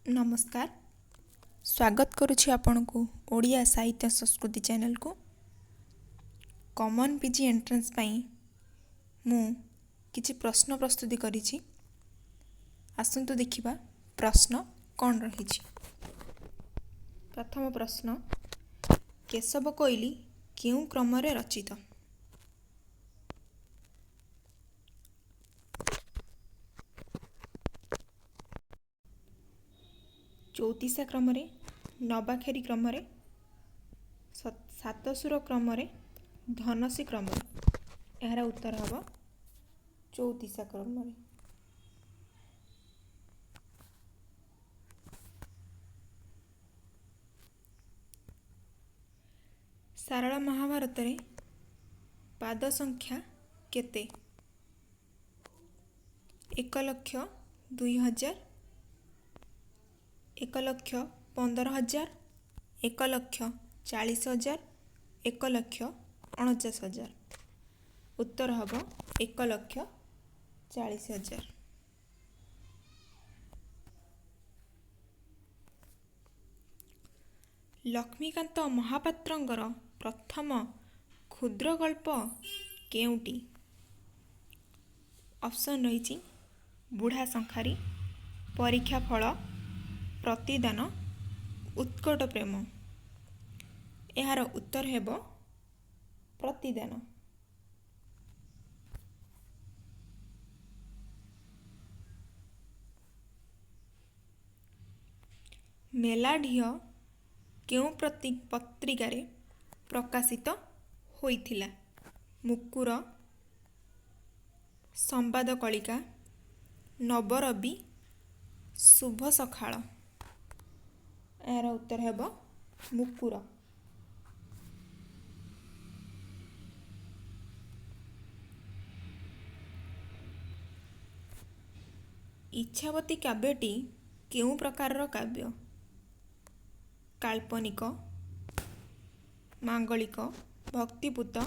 नमस्कार। स्वागत करुछि आपनकु ओडिया साहित्य संस्कृति चैनल को। कॉमन पीजी एंट्रेंस पाई मु किछि प्रश्न प्रस्तुति करिछि। आसंतु देखिबा प्रश्न कौन रहिछि। प्रथम प्रश्न, केशव कोइली केउ क्रम रे रचित? चौतीसा क्रम रे, नवाखेरी क्रम रे, सातसुर क्रम रे, धनसी क्रम रे। एहारा उत्तर हबो चौतीसा क्रम रे। सारला महाभारत रे पाद संख्या केते? 1,02,000, 1,15,000, 1,40,000, 1,49,000। उत्तर हबो 1,40,000। लक्ष्मीकांत महापात्रंगर प्रथम क्षुद्र गल्प केउटी? ऑप्शन रही बुढ़ा शंखारी, परीक्षा फल, प्रतिदान, उत्कट प्रेम। एहार उत्तर हेबो प्रतिदान। मेलाढिय केउ पत्रिका रे प्रकाशित होइथिला? मुकुर, संवाद कलिका, नवरवि, शुभ सखाळ। एहार उत्तर हेबो मुकुर। इच्छावती काव्यटी केउ प्रकारर काव्य? काल्पनिक, मांगलिक, भक्तिपूत,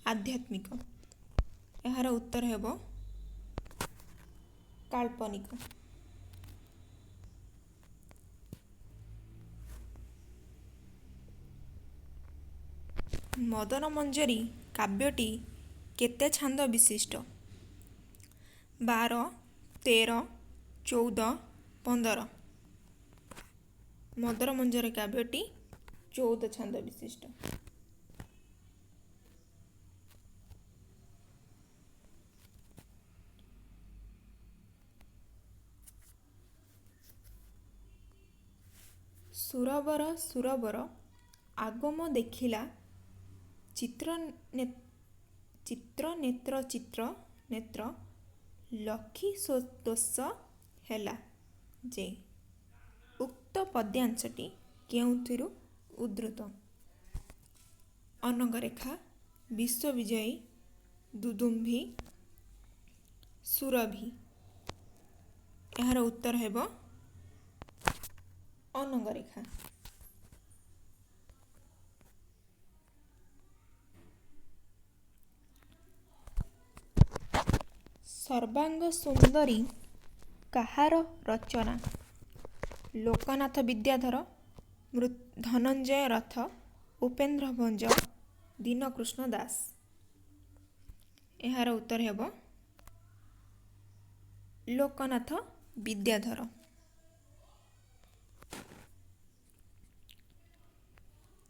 आध्यात्मिक। एहार उत्तर हेबो काल्पनिक। मदन मंजरी काव्यटी केते छांद विशिष्ट? 12, 13, 14, 15। मदन मंजरी काव्यटी 14 छांद विशिष्ट। सुरवर सुरवर आगम देखिला, चित्र नेत्र चित्र नेत्र, लखी दोष हेला जे। उक्त पद्यांशटी केउथिरु उद्धृत? अनंगरेखा, विश्वविजयी, दुदुम्भी, सुरभि। एहार उत्तर हेबो अनंगरेखा। सर्वांग सुंदरी काहार रचना? लोकनाथ विद्याधर, धनंजय रथ, उपेन्द्र भंज, दीनकृष्ण दास। एहार उत्तर हेबो लोकनाथ विद्याधर।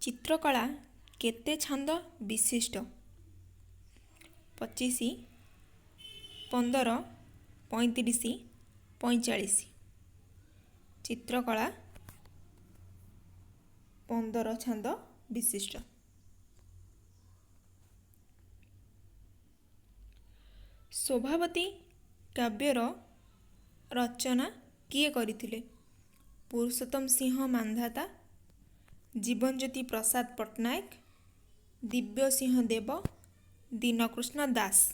चित्रकला केते छंद विशिष्ट? 25, 15, 35, 45। चित्रकला 15 छंद विशिष्ट। शोभावती काव्यर रचना किए करिथिले? पुरुषोत्तम सिंह मांधाता, जीवनज्योति प्रसाद पट्टनायक, दिव्य सिंह देव, दीनकृष्ण दास।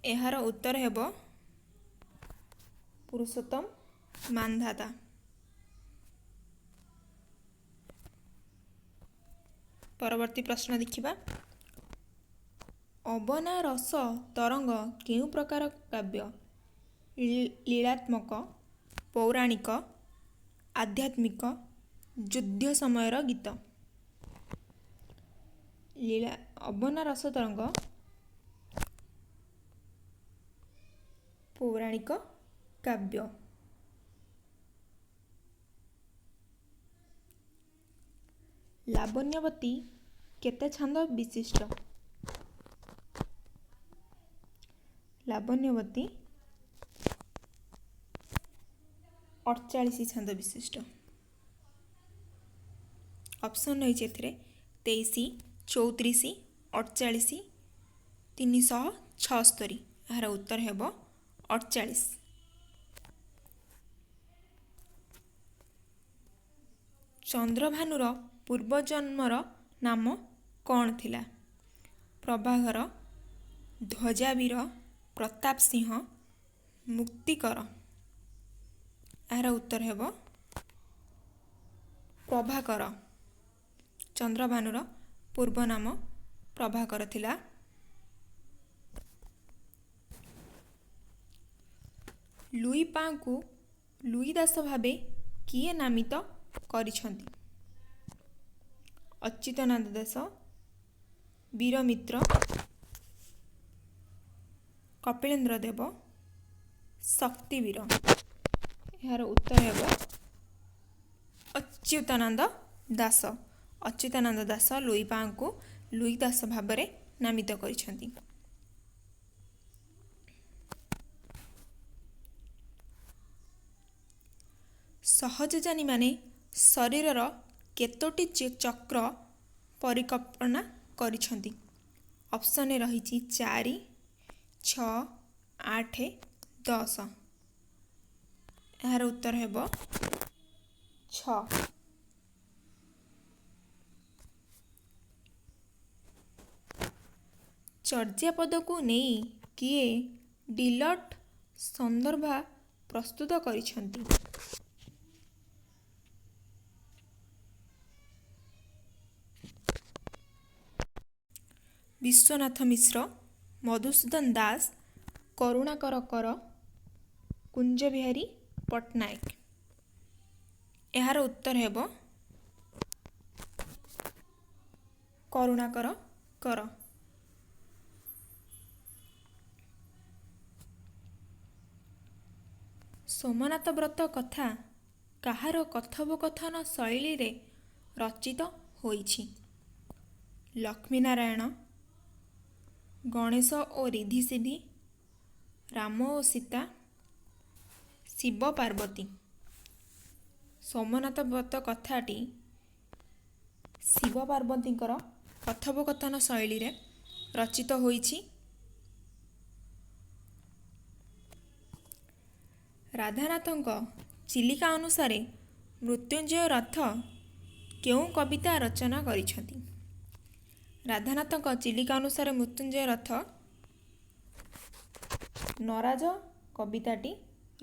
एहार उत्तर हेबो पुरुषोत्तम मांधाता। परवर्ती प्रश्न देखिबा। अबना रस तरंग केउ प्रकार काव्य? लीलात्मक, पौराणिक, ଆଧ୍ୟାତ୍ମିକ ଯୁଦ୍ଧ ସମୟର ଗୀତ। ଲୀଳା ଅବନା ରସ ତରଙ୍ଗ ପୌରାଣିକ କାବ୍ୟ। ଲାବଣ୍ୟବତୀ କେତେ ଛାନ୍ଦ ବିଶିଷ୍ଟ? ଲାବଣ୍ୟବତୀ 48 ଛାନ୍ଦ ବିଶିଷ୍ଟ। ଅପସନ୍ ରହିଛି ଏଥିରେ 23, 34, 48, 376। ଏହାର ଉତ୍ତର ହେବ 48। ଚନ୍ଦ୍ରଭାନୁର ପୂର୍ବଜନ୍ମର ନାମ କ'ଣ ଥିଲା? ପ୍ରଭାକର, ଧ୍ୱଜାବୀର, ପ୍ରତାପ ସିଂହ, ମୁକ୍ତିକର। ଏହାର ଉତ୍ତର ହେବ ପ୍ରଭାକର। ଚନ୍ଦ୍ରଭାନୁର ପୂର୍ବ ନାମ ପ୍ରଭାକର ଥିଲା। ଲୁଇ ପାଙ୍କୁ ଲୁଇ ଦାସ ଭାବେ କିଏ ନାମିତ କରିଛନ୍ତି? ଅଚ୍ୟୁତାନନ୍ଦ ଦାସ, ବୀରମିତ୍ର, କପିଳେନ୍ଦ୍ର ଦେବ, ଶକ୍ତିବୀର। ଏହାର ଉତ୍ତର ହେବ ଅଚ୍ୟୁତାନନ୍ଦ ଦାସ। ଅଚ୍ୟୁତାନନ୍ଦ ଦାସ ଲୁଇ ପାଙ୍କୁ ଲୁଇ ଦାସ ଭାବରେ ନାମିତ କରିଛନ୍ତି। ସହଯୋଜୀମାନେ ଶରୀରର କେତୋଟି ଚକ୍ର ପରିକଳ୍ପନା କରିଛନ୍ତି? ଅପସନରେ ରହିଛି 4, 6, 8, 10। ଏହାର ଉତ୍ତର ହେବ 6। ଚର୍ଯ୍ୟାପଦକୁ ନେଇ କିଏ ଡିଲଟ ସନ୍ଦର୍ଭ ପ୍ରସ୍ତୁତ କରିଛନ୍ତି? ବିଶ୍ୱନାଥ ମିଶ୍ର, ମଧୁସୂଦନ ଦାସ, କରୁଣାକର କର, କୁଞ୍ଜବିହାରୀ ପଟ୍ଟନାୟକ। ଏହାର ଉତ୍ତର ହେବ କରୁଣାକର କର। ସୋମନାଥ ବ୍ରତ କଥା କାହାର କଥୋପକଥନ ଶୈଳୀରେ ରଚିତ ହୋଇଛି? ଲକ୍ଷ୍ମୀନାରାୟଣ, ଗଣେଶ ଓ ରିଦ୍ଧିସିଦ୍ଧି, ରାମ ଓ ସୀତା, ଶିବ ପାର୍ବତୀ। ସୋମନାଥ ବ୍ରତ କଥାଟି ଶିବ ପାର୍ବତୀଙ୍କର କଥୋପକଥନ ଶୈଳୀରେ ରଚିତ ହୋଇଛି। ରାଧାନାଥଙ୍କ ଚିଲିକା ଅନୁସାରେ ମୃତ୍ୟୁଞ୍ଜୟ ରଥ କେଉଁ କବିତା ରଚନା କରିଛନ୍ତି? ରାଧାନାଥଙ୍କ ଚିଲିକା ଅନୁସାରେ ମୃତ୍ୟୁଞ୍ଜୟ ରଥ ନରାଜ କବିତାଟି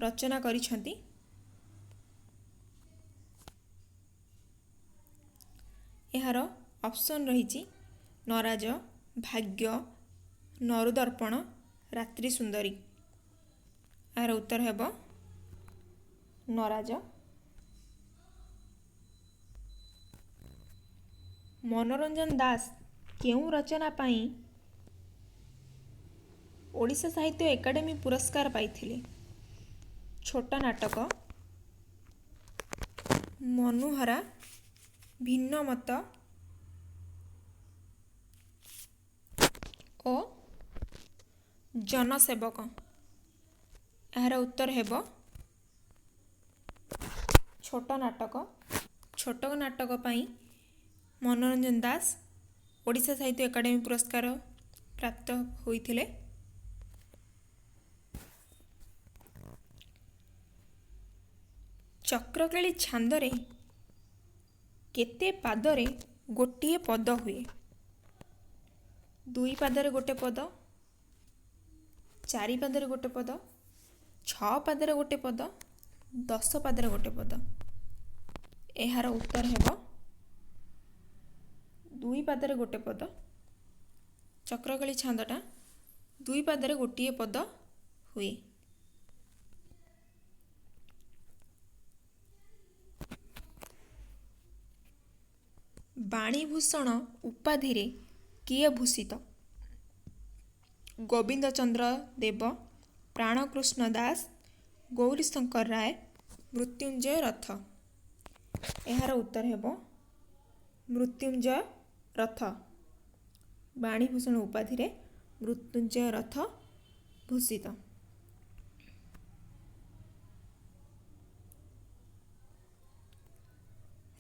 ରଚନା କରିଛନ୍ତି। ଏହାର ଅପସନ୍ ରହିଛି ନରାଜ, ଭାଗ୍ୟ, ନରୁଦର୍ପଣ, ରାତ୍ରି ସୁନ୍ଦରୀ। ଏହାର ଉତ୍ତର ହେବ ନରାଜ। ମନୋରଞ୍ଜନ ଦାସ କେଉଁ ରଚନା ପାଇଁ ଓଡ଼ିଶା ସାହିତ୍ୟ ଏକାଡେମୀ ପୁରସ୍କାର ପାଇଥିଲେ? ଛୋଟ ନାଟକ, ମନୁହରା, ଭିନ୍ନମତ ଓ ଜନସେବକ। ଏହାର ଉତ୍ତର ହେବ ଛୋଟ ନାଟକ। ଛୋଟ ନାଟକ ପାଇଁ ମନୋରଞ୍ଜନ ଦାସ ଓଡ଼ିଶା ସାହିତ୍ୟ ଏକାଡେମୀ ପୁରସ୍କାର ପ୍ରାପ୍ତ ହୋଇଥିଲେ। ଚକ୍ରକେଳି ଛାନ୍ଦରେ କେତେ ପାଦରେ ଗୋଟିଏ ପଦ ହୁଏ? 2 ପାଦରେ ଗୋଟେ ପଦ, 4 ପାଦରେ ଗୋଟେ ପଦ, 6 ପାଦରେ ଗୋଟେ ପଦ, 10 ପାଦରେ ଗୋଟେ ପଦ। ଏହାର ଉତ୍ତର ହେବ 2 ପାଦରେ ଗୋଟେ ପଦ। ଚକ୍ରକେଳି ଛାନ୍ଦଟା 2 ପାଦରେ ଗୋଟିଏ ପଦ ହୁଏ। ବାଣୀଭୂଷଣ ଉପାଧିରେ କିଏ ଭୂଷିତ? ଗୋବିନ୍ଦ ଚନ୍ଦ୍ର ଦେବ, ପ୍ରାଣକୃଷ୍ଣ ଦାସ, ଗୌରୀଶଙ୍କର ରାୟ, ମୃତ୍ୟୁଞ୍ଜୟ ରଥ। ଏହାର ଉତ୍ତର ହେବ ମୃତ୍ୟୁଞ୍ଜୟ ରଥ। ବାଣୀଭୂଷଣ ଉପାଧିରେ ମୃତ୍ୟୁଞ୍ଜୟ ରଥ ଭୂଷିତ।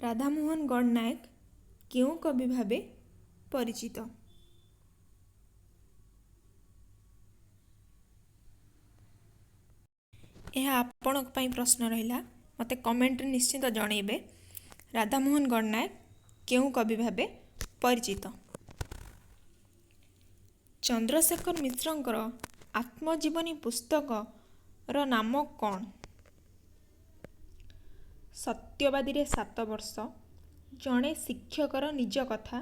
ରାଧାମୋହନ ଗଡ଼ନାୟକ କେଉଁ କବି ଭାବେ ପରିଚିତ? ଏହା ଆପଣଙ୍କ ପାଇଁ ପ୍ରଶ୍ନ ରହିଲା, ମୋତେ କମେଣ୍ଟରେ ନିଶ୍ଚିତ ଜଣାଇବେ। ରାଧାମୋହନ ଗଡ଼ନାୟକ କେଉଁ କବି ଭାବେ ପରିଚିତ? ଚନ୍ଦ୍ରଶେଖର ମିଶ୍ରଙ୍କର ଆତ୍ମଜୀବନୀ ପୁସ୍ତକର ନାମ କ'ଣ? ସତ୍ୟବାଦୀରେ 7 ବର୍ଷ, ଜଣେ ଶିକ୍ଷକର ନିଜ କଥା,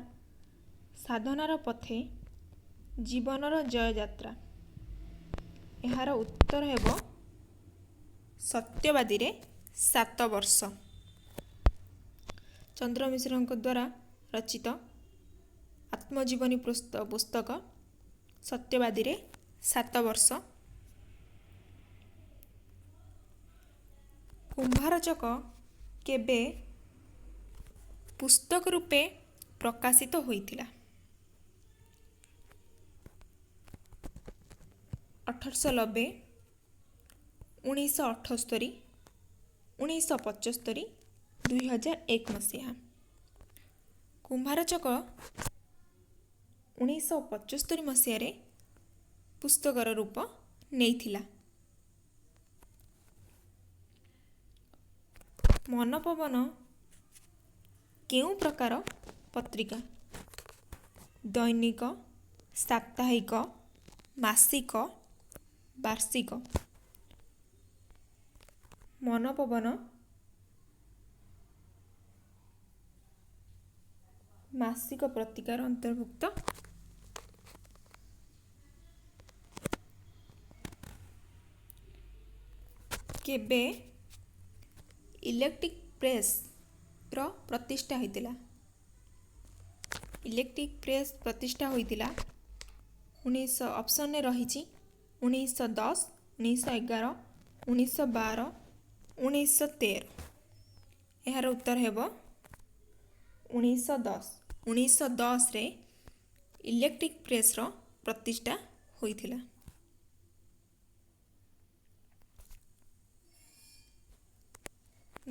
ସାଧନାର ପଥେ, ଜୀବନର ଜୟଯାତ୍ରା। ଏହାର ଉତ୍ତର ହେବ ସତ୍ୟବାଦୀରେ 7 ବର୍ଷ। ଚନ୍ଦ୍ର ମିଶ୍ରଙ୍କ ଦ୍ୱାରା ରଚିତ ଆତ୍ମଜୀବନୀ ପୁସ୍ତକ ସତ୍ୟବାଦୀରେ 7 ବର୍ଷ। କୁମ୍ଭାରଚକ କେବେ ପୁସ୍ତକ ରୂପେ ପ୍ରକାଶିତ ହୋଇଥିଲା? 1890, 1978, 1975, 2001 ମସିହା। କୁମ୍ଭାରଚକ 1975 ମସିହାରେ ପୁସ୍ତକର ରୂପ ନେଇଥିଲା। ମନପବନ କେଉଁ ପ୍ରକାର ପତ୍ରିକା? ଦୈନିକ, ସାପ୍ତାହିକ, ମାସିକ, ବାର୍ଷିକ? ମନପବନ ମାସିକ ପତ୍ରିକାର ଅନ୍ତର୍ଭୁକ୍ତ। କେବେ ଇଲେକ୍ଟ୍ରିକ୍ ପ୍ରେସ୍ର ପ୍ରତିଷ୍ଠା ହୋଇଥିଲା? ଇଲେକ୍ଟ୍ରିକ୍ ପ୍ରେସ୍ ପ୍ରତିଷ୍ଠା ହୋଇଥିଲା ଅପସନରେ ରହିଛି 1910, 1911, 1912, 1913। ଏହାର ଉତ୍ତର ହେବ 1910। 1910ରେ ଇଲେକ୍ଟ୍ରିକ୍ ପ୍ରେସ୍ର ପ୍ରତିଷ୍ଠା ହୋଇଥିଲା।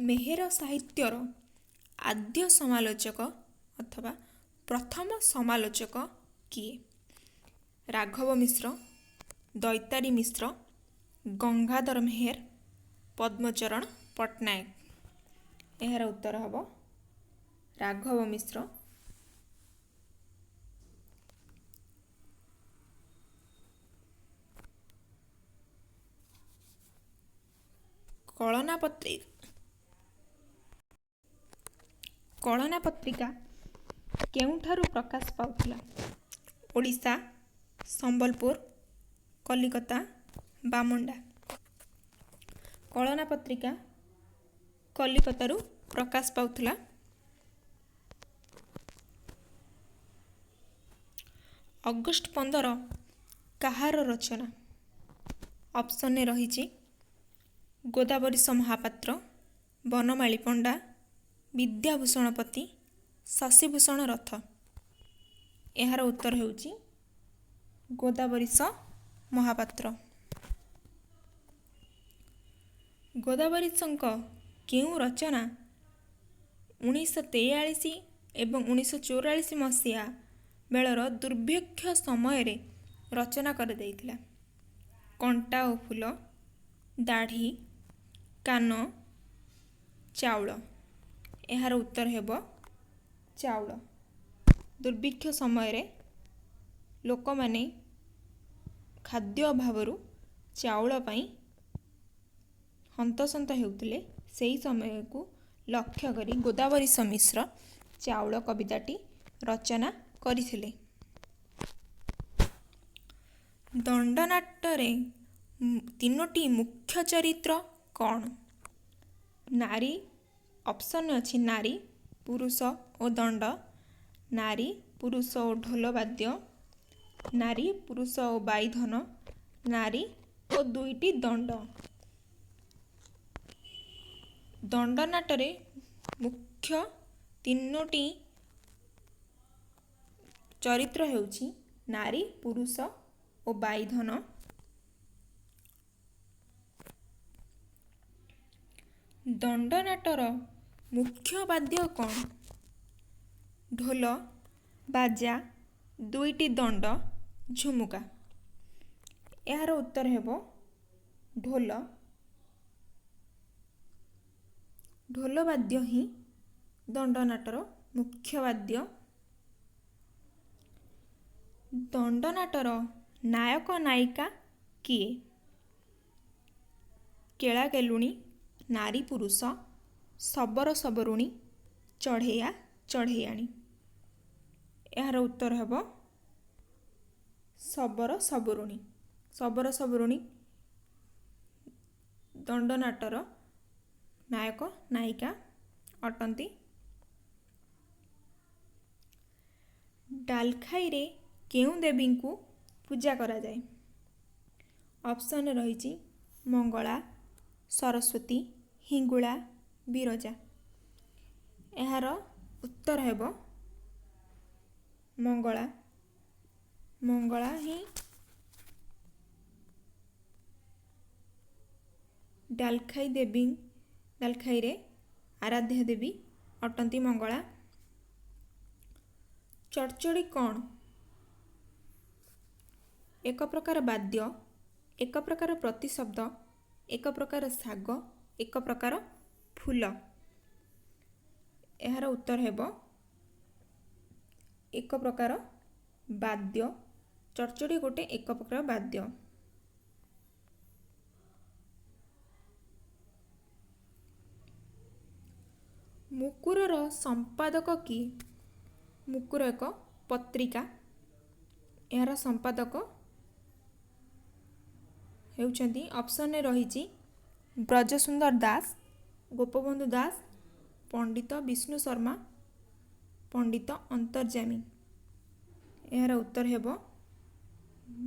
ମେହେର ସାହିତ୍ୟର ଆଦ୍ୟ ସମାଲୋଚକ ଅଥବା ପ୍ରଥମ ସମାଲୋଚକ କିଏ? ରାଘବ ମିଶ୍ର, ଦୈତାରୀ ମିଶ୍ର, ଗଙ୍ଗାଧର ମେହେର, ପଦ୍ମଚରଣ ପଟ୍ଟନାୟକ। ଏହାର ଉତ୍ତର ହେବ ରାଘବ ମିଶ୍ର। କଳନା ପତ୍ରିକା କେଉଁଠାରୁ ପ୍ରକାଶ ପାଉଥିଲା? ଓଡ଼ିଶା, ସମ୍ବଲପୁର, କଲିକତା, ବାମଣ୍ଡା। କଳନା ପତ୍ରିକା କଲିକତାରୁ ପ୍ରକାଶ ପାଉଥିଲା। ଅଗଷ୍ଟ 15 କାହାର ରଚନା? ଅପସନରେ ରହିଛି ଗୋଦାବରୀଶ ମହାପାତ୍ର, ବନମାଳୀ ପଣ୍ଡା, ବିଦ୍ୟାଭୂଷଣ ପତି, ଶଶିଭୂଷଣ ରଥ। ଏହାର ଉତ୍ତର ହେଉଛି ଗୋଦାବରୀଶ ମହାପାତ୍ର। ଗୋଦାବରୀଶଙ୍କ କେଉଁ ରଚନା 1943 ଏବଂ 1944 ମସିହା ବେଳର ଦୁର୍ଭିକ୍ଷ ସମୟରେ ରଚନା କରାଯାଇଥିଲା? କଣ୍ଟା ଓ ଫୁଲ, ଦାଢ଼ି, କାନ, ଚାଉଳ। ଏହାର ଉତ୍ତର ହେବ ଚାଉଳ। ଦୁର୍ଭିକ୍ଷ ସମୟରେ ଲୋକମାନେ ଖାଦ୍ୟ ଅଭାବରୁ ଚାଉଳ ପାଇଁ ହନ୍ତସନ୍ତ ହେଉଥିଲେ। ସେହି ସମୟକୁ ଲକ୍ଷ୍ୟ କରି ଗୋଦାବରୀଶ ମିଶ୍ର ଚାଉଳ କବିତାଟି ରଚନା କରିଥିଲେ। ଦଣ୍ଡନାଟରେ 3ଟି ମୁଖ୍ୟ ଚରିତ୍ର କ'ଣ? ନାରୀ, ଅପସନ୍ ଅଛି ନାରୀ, ପୁରୁଷ ଓ ଦଣ୍ଡ, नारी पुरुष ओ ढोल वाद्य, नारी पुरुष ओ बाईधन, नारी ओ दुईटी दंड। दंडनाटरे मुख्य तीनोटी चरित्र हेउछि नारी पुरुष ओ बाईधन। दंडनाटर मुख्य वाद्य कौन? ढोल, बाजा, दुईटी दंड, झुमुका। यार उत्तर हेबो ढोल। ढोल वाद्य ही दंडनाटर मुख्य वाद्य। दंडनाटर नायक नायिका किए? केला केलुणी, नारी पुरुष, शबर शबरुणी, चढ़ैया चढ़ैयाणी। यार उत्तर हेबो शबर शबरुणी। शबर शबरुणी दंडनाटर नायक नायिका अटंती। डालखाई रे केउं देवी को पूजा करा जाए? ऑप्शन रही मंगला, सरस्वती, हिंगुला, विरजा। यार उत्तर हेबो मंगला। मंगला ही डालखाई देवी, डालखाई रे आराध्य देवी अटंती मंगला। चड़चड़ी कौन? एक प्रकार वाद्य, एक प्रकार प्रतिशब्द, एक प्रकार साग, एक प्रकार फूल। यार उत्तर हेबो एक प्रकार वाद्य। चड़चड़ी गोटे एक प्रकार वाद्य। मुकुरर संपादक किए? मुकुर एक पत्रिका। यार संपादक हेउछंती ऑप्शन रही ब्रजसुंदर दास, गोपबंधु दास, पंडित विष्णु शर्मा, पंडित अंतर्जामी। यार उत्तर हेबो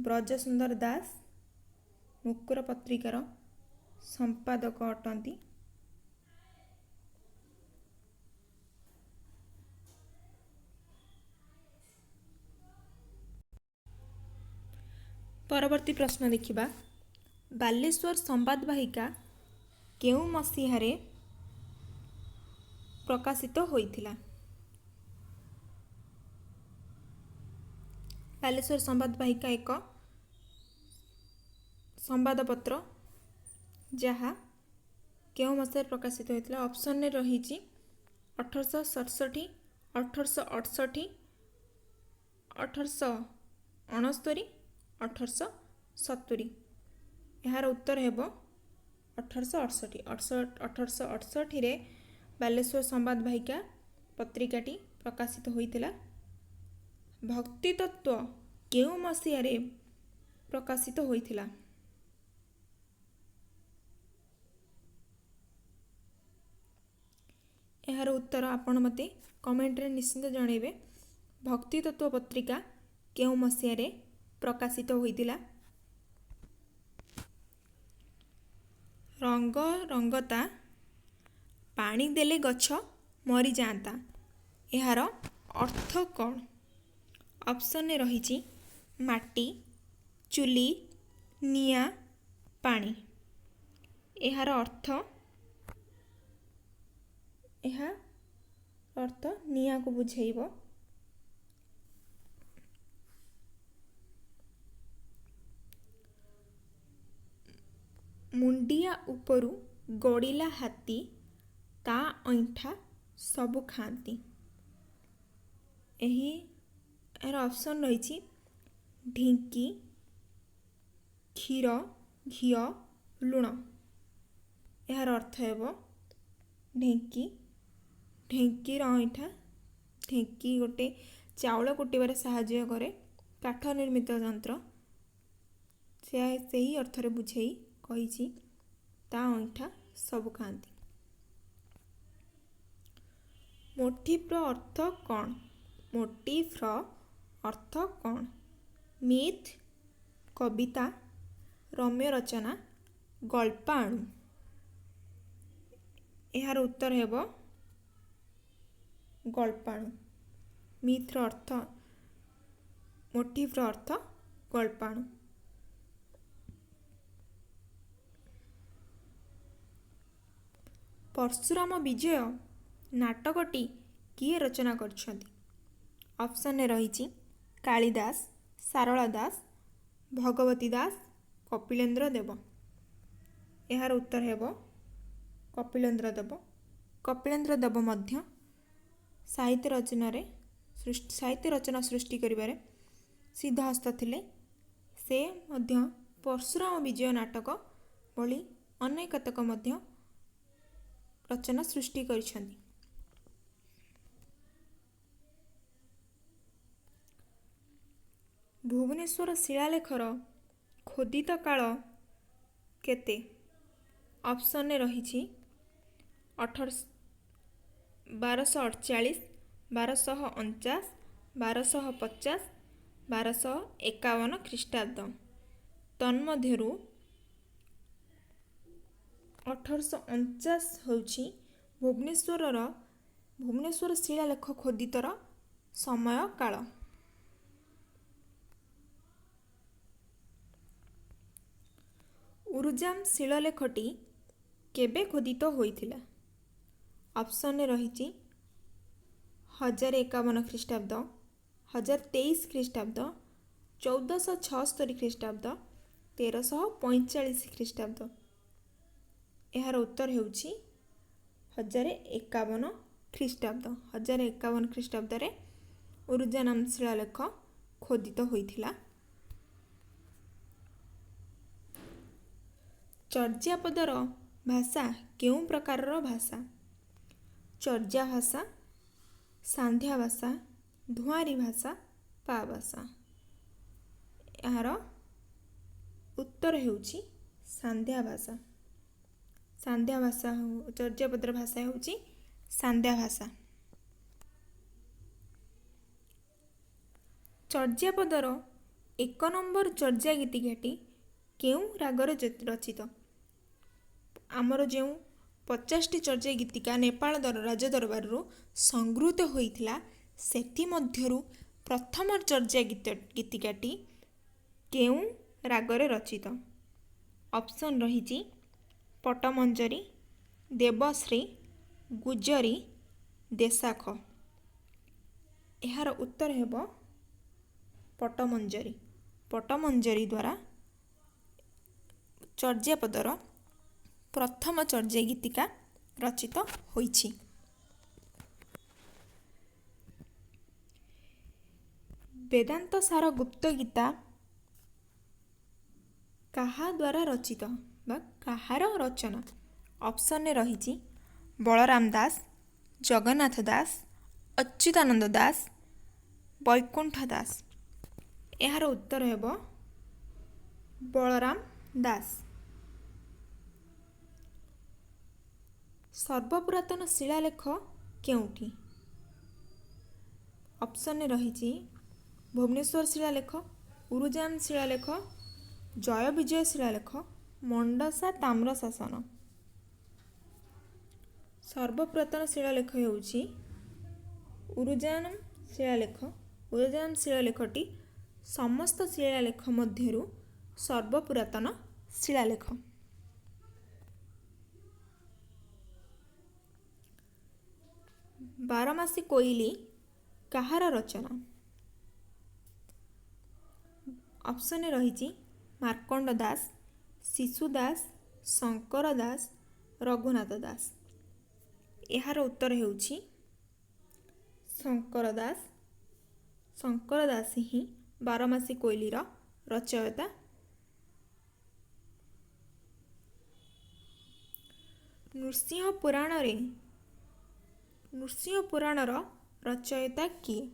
ब्रजसुंदर दास मुकुर पत्रिकार संपादक अटंती। परवर्ती प्रश्न देखिबा। बालेश्वर संवादवाहिका केउं मसीहारे प्रकाशित होइथिला? बालेश्वर संवादवाहिका एक संवादपत्र जहाँ केउं मसीहारे प्रकाशित होइथिला? ऑप्शन रही 1867, 1868, 1869, 1870। यार उत्तर हेबो 1868। 1868 रे बालेश्वर संवादवाहिका पत्रिकाटी प्रकाशित होइथिला। भक्ति तत्व केउं मसीहारे प्रकाशित होइथिला? यार उत्तर आपण मते कमेंट रे निश्चित जणेबे। भक्ति तत्व पत्रिका केउं मसीहारे प्रकाशित होइथिला? रंग रंगता पानी देले गछ मरी जाता। यार अर्थ कौन? ऑप्शन रही माटी, चुली, निया, पानी। यार अर्थ निया को बुझेइबो। मुंडिया उपरु गड़िला हाथी ता ऐंठा सबु खाती। यही यार ऑप्शन रही ढिंकी, क्षीर, घी, लुण। यार अर्थ हेबो ढेंकी। ढेंकीर ऐंठा, ढेंकी गोटे चाउल कुटिबार साहाय्य करे, काठ निर्मित यंत्र। से ही अर्थरे बुझेई कही ता ऐंठा सबु खाती। मोटिफ्र अर्थ कौन? ମୋଟିଫ୍ର अर्थ कौन? मिथ, कविता, रम्य रचना, गल्पाणु। यार उत्तर हेब गल्पाणु। मिथ्र अर्थ मोटिफ्र अर्थ गल्पाणु। परशुराम विजय नाटकटी किए रचना करछन्ति? ऑप्शन रही कालिदास, सारला दास, भगवती दास, कपिलेन्द्र देव। यार उत्तर हेब कपिलेन्द्र देव। कपिलेन्द्र देव मध्य साहित्य रचना सृष्टि करिबारे सिद्धहस्त थिले। से मध्य परशुराम विजय नाटक भली अनेक कतक मध्य रचना सृष्टि करिछन्ति। भुवनेश्वर शिलालेखर खोदित काल केते? ऑप्शन रही 1248, 1249, 1250, 1251 ख्रीष्टाब्द। तन्मध्यरु 1849 होउछि भुवनेश्वर शिलालेख खोदितर समय काल। उरुजाम शिलालेखटी केबे खोदित होइथिला? ऑप्शन रही 1051 ख्रीष्टाब्द, 1023 ख्रीष्टाब्द, 1476 ख्रीष्टाब्द, 1345 ख्रीष्टाब्द। यार उत्तर हेउछि 1051 ख्रीष्टाब्द। 1051 ख्रीष्टाब्द रे उरुजाम शिलालेख खोदित होइथिला। चर्यापदर भाषा केउं प्रकारर भाषा? चर्या भाषा, सांध्या भाषा, धुआरी भाषा, पा भाषा। यार उत्तर हेउछि सांध्या भाषा। सांध्या भाषा चर्यापदर भाषा हेउछि सांध्या भाषा। चर्यापदर 1 नंबर चर्या गीतिकाटी केउं रागर रचित? आमर जो 50टी चर्या गीतिका नेपाल राज दरबार संगृहीत होइथिला सेथि मध्यरु प्रथम चर्या गीतिकाटी केउं रागरे रचित? ऑप्शन रही पट्टमंजरी, देवश्री, गुजरी, देशाख। यार उत्तर हेब पट्टमंजरी। पट्टमंजरी द्वारा चर्यापदर प्रथम चर्या गीतिका रचित होइछि। वेदांत सार गुप्त गीता काहा द्वारा रचित बा काहार रचना? ऑप्शन रही बलराम दास, जगन्नाथ दास, अच्युतानंद दास, वैकुंठ दास। यार उत्तर हेब बलराम दास। सर्वपुरातन शिलालेख केउठी? ऑप्शन रही भुवनेश्वर शिलालेख, उरुजाम शिलालेख, जय विजय शिलालेख, मंडसा ताम्रशासन। सर्वपुरातन शिलालेख हेउछि उरुजाम शिलालेख। उरुजाम शिलालेखटी समस्त शिलालेख मध्यरु सर्वपुरातन शिलालेख। बारमासी कोइली काहार रचना? ऑप्शन रही मार्कंड दास, शिशु दास, शंकर दास, रघुनाथ दास। यार उत्तर हेउछि शंकर दास। शंकर दास ही बारमासी कोइलीर रचयिता। नृसिंह पुराणर रचयिता किए?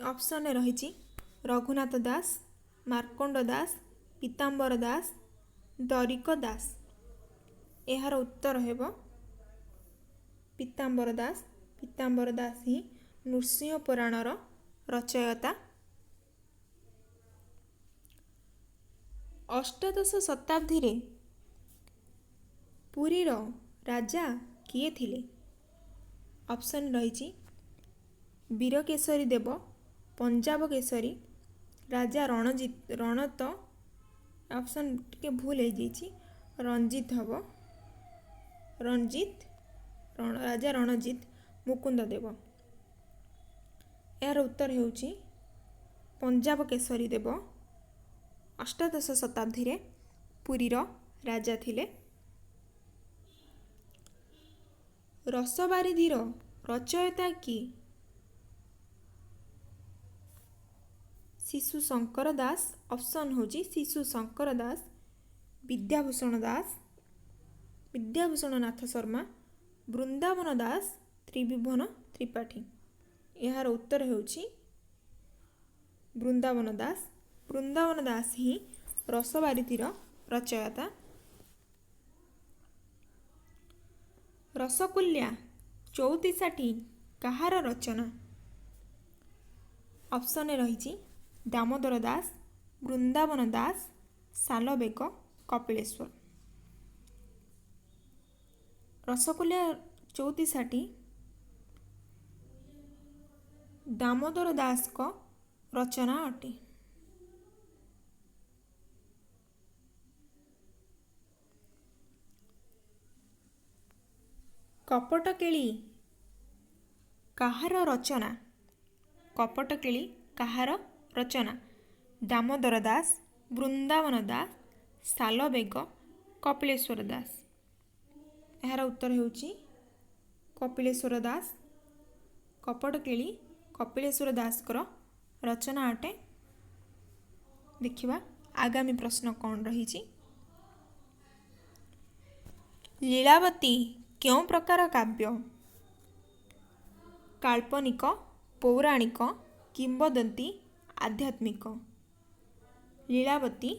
ऑप्शन रही रघुनाथ दास, मार्कंड दास, पीताम्बर दास, दरिक दास। यार उत्तर हेब पीताम्बर दास। पीताम्बर दास ही नृसिंह पुराणर रचयिता। अष्टादश शताब्दी रे पुरीर राजा किए थिले? ऑप्शन रही वीरकेशरी देव, पंजाब केशरी, राजा रणत, ऑप्शन टिके भूल हो जाइए, रंजीत हम, राजा रणजीत मुकुंद देव। यार उत्तर होउची पंजाब केशरी देव अष्टादश शताब्दी रे पुरीर राजा थिले। रसबारिधीर रचयिता की? शिशु शंकर दास। ऑप्शन होची शिशु शंकर दास, विद्याभूषण दास, विद्याभूषण नाथ शर्मा, वृंदावन दास, त्रिभुवन त्रिपाठी। यार उत्तर होची वृंदावन दास। वृंदावन दास ही रसबारिधीर रचयिता। रसकुल्या चौतीसाटी कहार रचना? ऑप्शन रही दामोदर दास, वृंदावन दास, सालबेग, कपिलेश्वर। रसकुल्या चौतीसाटी दामोदर दास को रचना अटे। कपटकेली कहार रचना? कपटकेली कहार रचना? दामोदर दास, वृंदावन दास, सालबेग, कपिलेश्वर दास। यार उत्तर होची कपिलेश्वर दास। कपटकेली कपिलेश्वर दास कर रचना अटे। देखिबा आगामी प्रश्न कौन रही? लीलावती क्यों प्रकार काव्य? काल्पनिक, पौराणिक, किंवदंती, आध्यात्मिक। लीलावती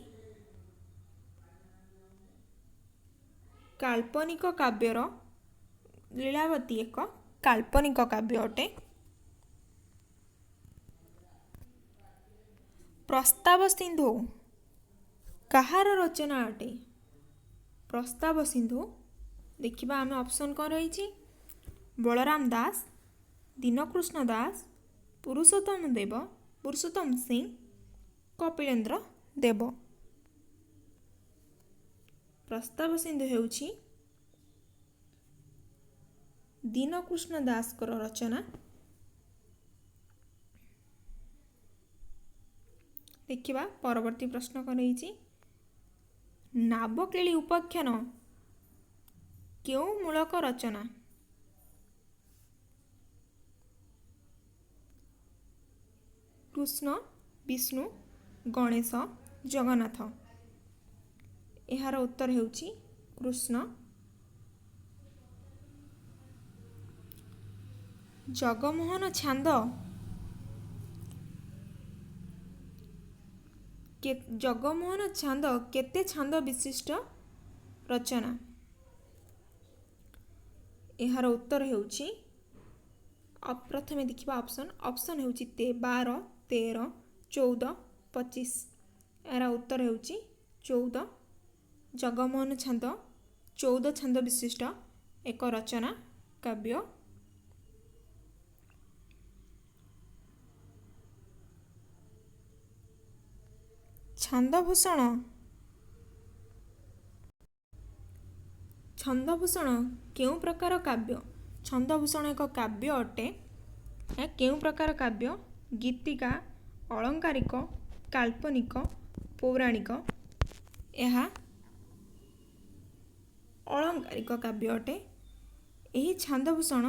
काल्पनिक काव्यर, लीलावती एक काल्पनिक काव्य अटे। प्रस्ताव सिंधु कहार रचना अटे? प्रस्ताव सिंधु देखिबा आमे ऑप्शन कौन रही? बलराम दास, दीनकृष्ण दास, पुरुषोत्तम सिंह, कपिलेन्द्र देव। प्रस्ताव सिंधु हेउची दीनकृष्ण दास कर रचना। देखिबा परवर्ती प्रश्न कौन रही? नाबकेली उपाख्यान क्यों मूलक रचना? कृष्ण, विष्णु, गणेश, जगन्नाथ। यार उत्तर होउची कृष्ण। जगमोहन छांद जगमोहन छांद केते छांद विशिष्ट रचना? यार उत्तर होउची प्रथमे देखिबा ऑप्शन होउची 12, 13, 14, 25। यार उत्तर होउची 14। जगमोहन छांद 14 छांद विशिष्ट एक रचना काव्य। छंदभूषण केउं प्रकार काव्य? छंदभूषण एक काव्य अटे। केउं प्रकार काव्य? गीतिका, अलंकारिक, काल्पनिक, पौराणिक। यह अलंकारिक काव्य अटे। यही छंदभूषण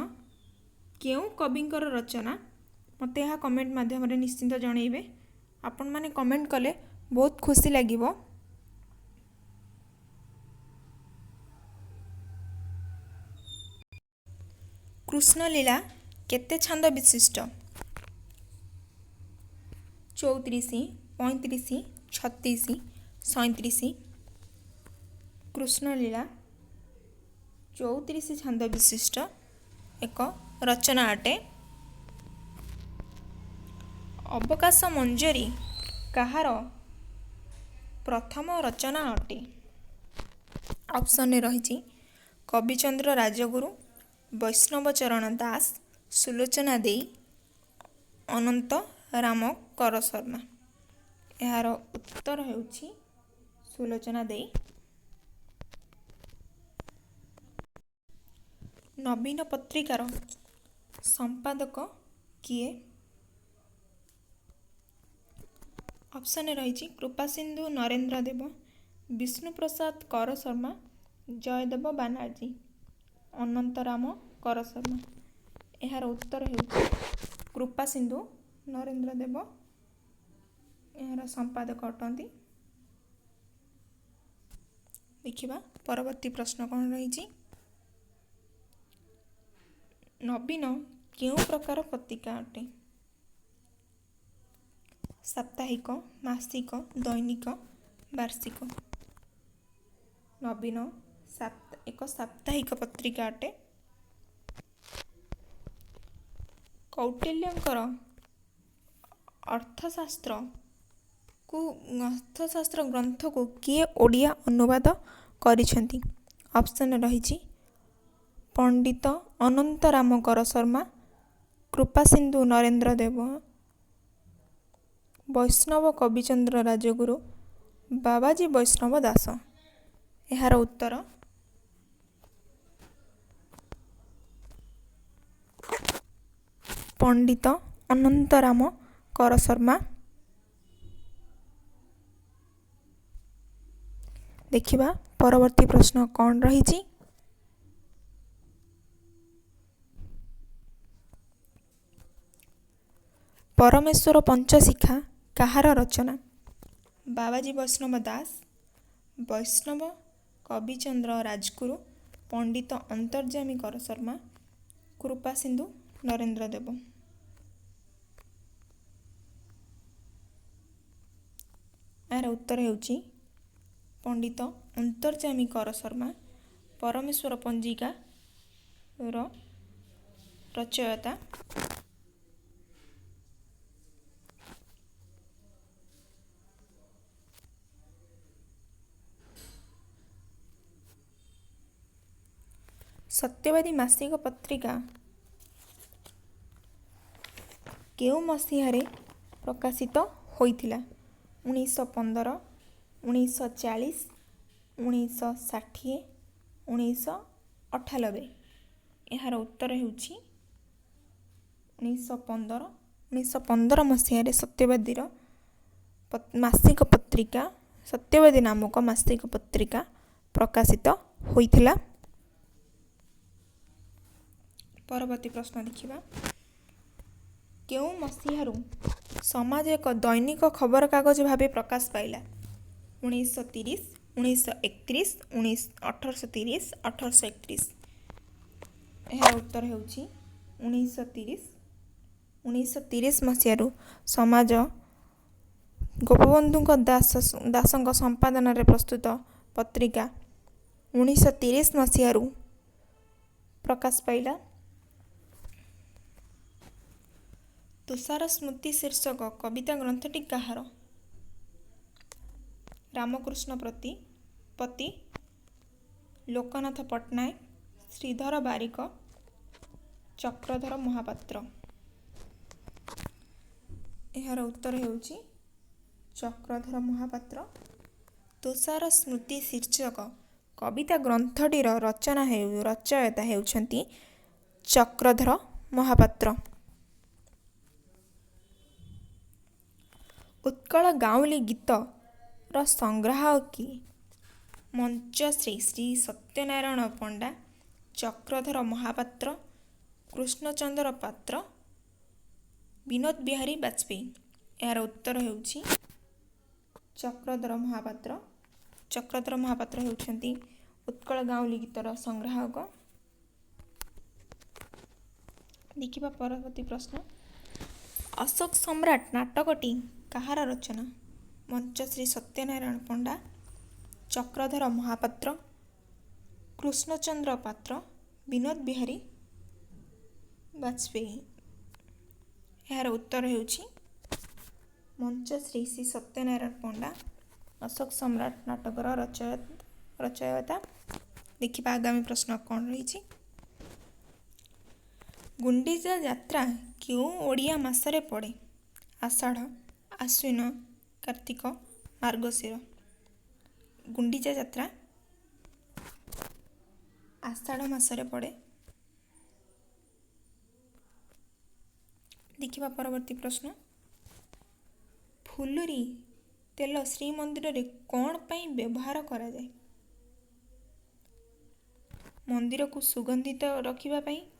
केउं कविंकर रचना? मते यह कमेंट माध्यम रे निश्चिंत जणैबे। आपण माने कमेंट कले बहुत खुशी लागिबो। कृष्णलीला केते छंद विशिष्ट? 34, 35, 36, 37। कृष्णलीला 34 छंद विशिष्ट एक ରଚନା ଅଟେ। ଅବକାଶ ମଞ୍ଜରୀ କାହାର ପ୍ରଥମ ରଚନା ଅଟେ? ଅପସନରେ ରହିଛି କବିଚନ୍ଦ୍ର ରାଜଗୁରୁ, ବୈଷ୍ଣବ ଚରଣ ଦାସ, ସୁଲୋଚନା ଦେଇ, ଅନନ୍ତ ରାମ କର ଶର୍ମା। ଏହାର ଉତ୍ତର ହେଉଛି ସୁଲୋଚନା ଦେଇ। ନବୀନ ପତ୍ରିକାର ସମ୍ପାଦକ କିଏ? ଅପସନରେ ରହିଛି କୃପାସିନ୍ଧୁ ନରେନ୍ଦ୍ର ଦେବ, ବିଷ୍ଣୁପ୍ରସାଦ କର ଶର୍ମା, ଜୟଦେବ ବାନାର୍ଜୀ, ଅନନ୍ତରାମ କର ଶର୍ମା। ଏହାର ଉତ୍ତର ହେଉଛି କୃପାସିନ୍ଧୁ ନରେନ୍ଦ୍ର ଦେବ ଏହାର ସମ୍ପାଦକ ଅଟନ୍ତି। ଦେଖିବା ପରବର୍ତ୍ତୀ ପ୍ରଶ୍ନ କ'ଣ ରହିଛି। ନବୀନ କେଉଁ ପ୍ରକାର ପତ୍ରିକା ଅଟେ? ସାପ୍ତାହିକ, ମାସିକ, ଦୈନିକ, ବାର୍ଷିକ। ନବୀନ ଏକ ସାପ୍ତାହିକ ପତ୍ରିକା ଅଟେ। କୌଟିଲ୍ୟଙ୍କର ଅର୍ଥଶାସ୍ତ୍ର ଗ୍ରନ୍ଥକୁ କିଏ ଓଡ଼ିଆ ଅନୁବାଦ କରିଛନ୍ତି? ଅପସନରେ ରହିଛି ପଣ୍ଡିତ ଅନନ୍ତରାମ କର ଶର୍ମା, କୃପାସିନ୍ଧୁ ନରେନ୍ଦ୍ର ଦେବ, ବୈଷ୍ଣବ କବିଚନ୍ଦ୍ର ରାଜଗୁରୁ, ବାବାଜୀ ବୈଷ୍ଣବ ଦାସ। ଏହାର ଉତ୍ତର ପଣ୍ଡିତ ଅନନ୍ତରାମ କର ଶର୍ମା। ଦେଖିବା ପରବର୍ତ୍ତୀ ପ୍ରଶ୍ନ କ'ଣ ରହିଛି। ପରମେଶ୍ୱର ପଞ୍ଚଶିଖା କାହାର ରଚନା? ବାବାଜୀ ବୈଷ୍ଣବ ଦାସ, ବୈଷ୍ଣବ କବିଚନ୍ଦ୍ର ରାଜଗୁରୁ, ପଣ୍ଡିତ ଅନ୍ତର୍ଯ୍ୟାମୀ କର ଶର୍ମା, କୃପାସିନ୍ଧୁ ନରେନ୍ଦ୍ର ଦେବ। ଏହାର ଉତ୍ତର ହେଉଛି ପଣ୍ଡିତ ଅନ୍ତର୍ଯ୍ୟାମୀ କର ଶର୍ମା ପରମେଶ୍ୱର ପଞ୍ଜିକାର ରଚୟିତା। ସତ୍ୟବାଦୀ ମାସିକ ପତ୍ରିକା କେଉଁ ମସିହାରେ ପ୍ରକାଶିତ ହୋଇଥିଲା? 1915, 1940, 1960, 1998। ଏହାର ଉତ୍ତର ହେଉଛି 1915। 1915 ମସିହାରେ ସତ୍ୟବାଦୀର ମାସିକ ପତ୍ରିକା ସତ୍ୟବାଦୀ ନାମକ ମାସିକ ପତ୍ରିକା ପ୍ରକାଶିତ ହୋଇଥିଲା। ପରବର୍ତ୍ତୀ ପ୍ରଶ୍ନ ଦେଖିବା। କେଉଁ ମସିହାରୁ ସମାଜ ଏକ ଦୈନିକ ଖବରକାଗଜ ଭାବେ ପ୍ରକାଶ ପାଇଲା? 1930, 1931, 1830, 1831। ଏହାର ଉତ୍ତର ହେଉଛି 1930। 1930 ମସିହାରୁ ସମାଜ ଗୋପବନ୍ଧୁ ଦାସଙ୍କ ସମ୍ପାଦନାରେ ପ୍ରସ୍ତୁତ ପତ୍ରିକା 1930 ମସିହାରୁ ପ୍ରକାଶ ପାଇଲା। ତୁଷାର ସ୍ମୃତି ଶୀର୍ଷକ କବିତା ଗ୍ରନ୍ଥଟି କାହାର? ରାମକୃଷ୍ଣ ପତି, ଲୋକନାଥ ପଟ୍ଟନାୟକ, ଶ୍ରୀଧର ବାରିକ, ଚକ୍ରଧର ମହାପାତ୍ର। ଏହାର ଉତ୍ତର ହେଉଛି ଚକ୍ରଧର ମହାପାତ୍ର। ତୁଷାର ସ୍ମୃତି ଶୀର୍ଷକ କବିତା ଗ୍ରନ୍ଥଟିର ରଚୟିତା ହେଉଛନ୍ତି ଚକ୍ରଧର ମହାପାତ୍ର। ଉତ୍କଳ ଗାଉଁଲି ଗୀତର ସଂଗ୍ରାହକ କିଏ? ମଞ୍ଚଶ୍ରୀ ଶ୍ରୀ ସତ୍ୟନାରାୟଣ ପଣ୍ଡା, ଚକ୍ରଧର ମହାପାତ୍ର, କୃଷ୍ଣଚନ୍ଦ୍ର ପାତ୍ର, ବିନୋଦ ବିହାରୀ ବାଜପେୟୀ। ଏହାର ଉତ୍ତର ହେଉଛି ଚକ୍ରଧର ମହାପାତ୍ର। ଚକ୍ରଧର ମହାପାତ୍ର ହେଉଛନ୍ତି ଉତ୍କଳ ଗାଉଁଲି ଗୀତର ସଂଗ୍ରାହକ। ଦେଖିବା ପରବର୍ତ୍ତୀ ପ୍ରଶ୍ନ। ଅଶୋକ ସମ୍ରାଟ ନାଟକଟି କାହାର ରଚନା? ମଞ୍ଚଶ୍ରୀ ସତ୍ୟନାରାୟଣ ପଣ୍ଡା, ଚକ୍ରଧର ମହାପାତ୍ର, କୃଷ୍ଣଚନ୍ଦ୍ର ପାତ୍ର, ବିନୋଦ ବିହାରୀ ବାଜପେୟୀ। ଏହାର ଉତ୍ତର ହେଉଛି ମଞ୍ଚଶ୍ରୀ ଶ୍ରୀ ସତ୍ୟନାରାୟଣ ପଣ୍ଡା ଅଶୋକ ସମ୍ରାଟ ନାଟକର ରଚୟିତା। ଦେଖିବା ଆଗାମୀ ପ୍ରଶ୍ନ କ'ଣ ରହିଛି। ଗୁଣ୍ଡିଚା ଯାତ୍ରା କେଉଁ ଓଡ଼ିଆ ମାସରେ ପଡ଼େ? ଆଷାଢ଼, ଆଶ୍ୱିନ, କାର୍ତ୍ତିକ, ମାର୍ଗଶିର। ଗୁଣ୍ଡିଚା ଯାତ୍ରା ଆଷାଢ଼ ମାସରେ ପଡ଼େ। ଦେଖିବା ପରବର୍ତ୍ତୀ ପ୍ରଶ୍ନ। ଫୁଲୁରି ତେଲ ଶ୍ରୀମନ୍ଦିରରେ କ'ଣ ପାଇଁ ବ୍ୟବହାର କରାଯାଏ? ମନ୍ଦିରକୁ ସୁଗନ୍ଧିତ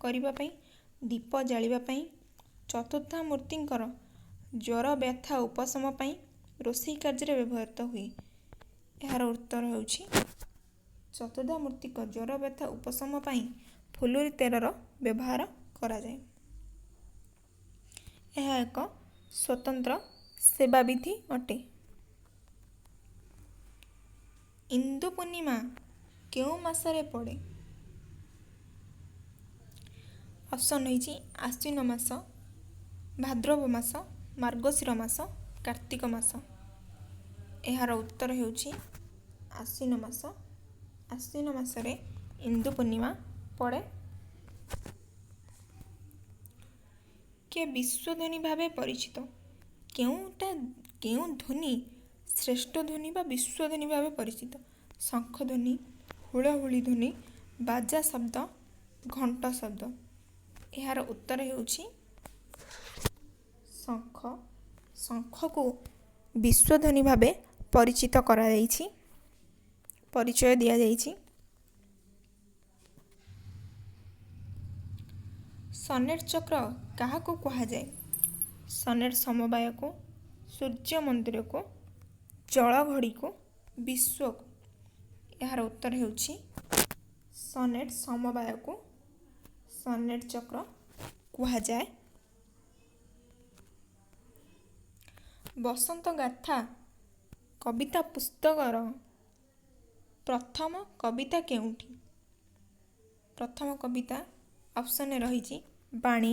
କରିବା ପାଇଁ, ଦୀପ ଜାଳିବା ପାଇଁ, ଚତୁର୍ଦ୍ଧାମୂର୍ତ୍ତିଙ୍କର ଜ୍ୱର ବ୍ୟଥା ଉପଶମ ପାଇଁ, ରୋଷେଇ କାର୍ଯ୍ୟରେ ବ୍ୟବହୃତ ହୁଏ। ଏହାର ଉତ୍ତର ହେଉଛି ଚତୁର୍ଦ୍ଧାମୂର୍ତ୍ତିଙ୍କ ଜ୍ୱର ବ୍ୟଥା ଉପଶମ ପାଇଁ ଫୁଲୁରି ତେଲର ବ୍ୟବହାର କରାଯାଏ। ଏହା ଏକ ସ୍ୱତନ୍ତ୍ର ସେବା ବିଧି ଅଟେ। ଇନ୍ଦୁ ପୂର୍ଣ୍ଣିମା କେଉଁ ମାସରେ ପଡ଼େ? ଅପସନ୍ ରହିଛି ଆଶ୍ୱିନ ମାସ, ଭାଦ୍ରବ ମାସ, ମାର୍ଗଶିର ମାସ, କାର୍ତ୍ତିକ ମାସ। ଏହାର ଉତ୍ତର ହେଉଛି ଆଶ୍ୱିନ ମାସ। ଆଶ୍ୱିନ ମାସରେ ଇନ୍ଦୁ ପୂର୍ଣ୍ଣିମା ପଡ଼େ। କେ ବିଶ୍ୱଧ୍ୱନି ଭାବେ ପରିଚିତ? କେଉଁ ଧ୍ୱନି ଶ୍ରେଷ୍ଠ ଧ୍ୱନି ବା ବିଶ୍ୱଧ୍ୱନି ଭାବେ ପରିଚିତ? ଶଙ୍ଖ ଧ୍ୱନି, ହୁଳହୁଳି ଧ୍ୱନି, ବାଜା ଶବ୍ଦ, ଘଣ୍ଟ ଶବ୍ଦ। ଏହାର ଉତ୍ତର ହେଉଛି ଶଙ୍ଖ। ଶଙ୍ଖକୁ ବିଶ୍ୱଧ୍ୱନି ଭାବେ ପରିଚିତ କରାଯାଇଛି, ପରିଚୟ ଦିଆଯାଇଛି। ସନେଟ୍ ଚକ୍ର କାହାକୁ କୁହାଯାଏ? ସନେଟ୍ ସମବାୟକୁ, ସୂର୍ଯ୍ୟ ମନ୍ଦିରକୁ, ଜଳଘଡ଼ିକୁ, ବିଶ୍ୱକୁ। ଏହାର ଉତ୍ତର ହେଉଛି ସନେଟ୍ ସମବାୟକୁ ସନେଟ୍ ଚକ୍ର କୁହାଯାଏ। ବସନ୍ତ ଗାଥା କବିତା ପୁସ୍ତକର ପ୍ରଥମ କବିତା କେଉଁଠି? ପ୍ରଥମ କବିତା ଅପସନ୍ରେ ରହିଛି ବାଣୀ,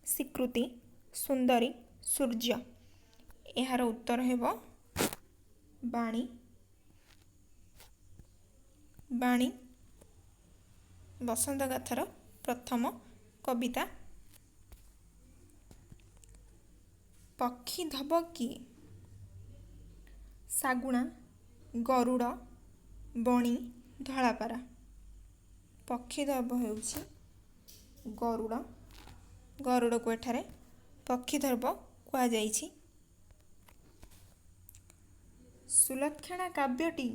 ସ୍ୱୀକୃତି, ସୁନ୍ଦରୀ, ସୂର୍ଯ୍ୟ। ଏହାର ଉତ୍ତର ହେବ ବାଣୀ। ବାଣୀ ବସନ୍ତ ଗାଥାର ପ୍ରଥମ କବିତା। ପକ୍ଷୀଧବ କିଏ? ଶାଗୁଣା, ଗରୁଡ଼, ବଣି, ଧଳାପାରା। ପକ୍ଷୀଧବ ହେଉଛି ଗରୁଡ଼। ଗରୁଡ଼କୁ ଏଠାରେ ପକ୍ଷୀଧବ କୁହାଯାଇଛି। ସୁଲକ୍ଷଣା କାବ୍ୟଟି